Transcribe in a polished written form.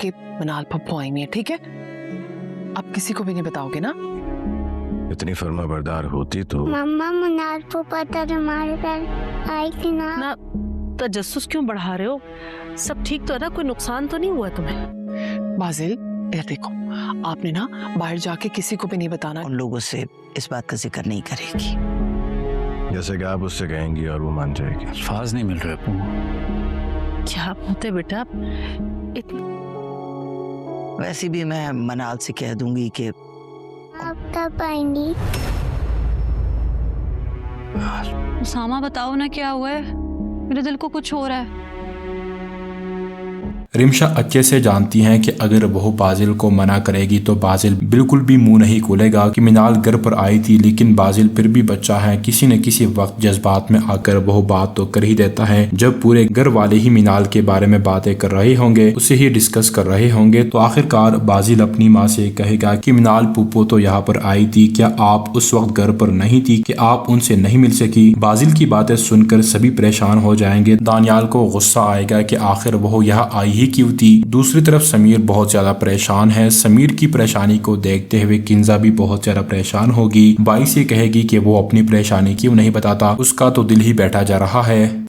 कि मनाल पप्पू आई है, ठीक है? अब किसी को भी नहीं बताओगे ना? इतनी फर्माबरदार होती तो। मम्मा मनाल पप्पू तो हमारे घर आई थी ना। तजस्सुस क्यों बढ़ा रहे हो? सब ठीक तो है ना? कोई नुकसान तो नहीं हुआ तुम्हें? बाजिल, यार देखो, आपने ना बाहर जाके किसी को भी नहीं बताना। उन लोगों से इस बात का जिक्र नहीं करेगी। जैसे कि आप उससे कहेंगी और वो मान जाएगी। अल्फाज नहीं मिल रहे अप्पू। क्या होते बेटा? वैसे भी मैं मनाल से कह दूंगी कि अब कब आएंगी? उसामा बताओ ना क्या हुआ है, मेरे दिल को कुछ हो रहा है। रिमशा अच्छे से जानती हैं कि अगर वो बाजिल को मना करेगी तो बाजिल बिल्कुल भी मुंह नहीं खोलेगा कि मिनाल घर पर आई थी, लेकिन बाजिल फिर भी बच्चा है, किसी न किसी वक्त जज्बात में आकर वो बात तो कर ही देता है। जब पूरे घर वाले ही मिनाल के बारे में बातें कर रहे होंगे, उसे ही डिस्कस कर रहे होंगे, तो आखिरकार बाजिल अपनी माँ से कहेगा कि मिनाल पुप्पो तो यहाँ पर आई थी, क्या आप उस वक्त घर पर नहीं थी कि आप उनसे नहीं मिल सकी? बाजिल की बातें सुनकर सभी परेशान हो जाएंगे। दानियाल को गुस्सा आएगा कि आखिर वो यहाँ आई ही क्यों थी। दूसरी तरफ समीर बहुत ज्यादा परेशान है। समीर की परेशानी को देखते हुए किंजा भी बहुत ज्यादा परेशान होगी। बाई से कहेगी कि वो अपनी परेशानी क्यों नहीं बताता, उसका तो दिल ही बैठा जा रहा है।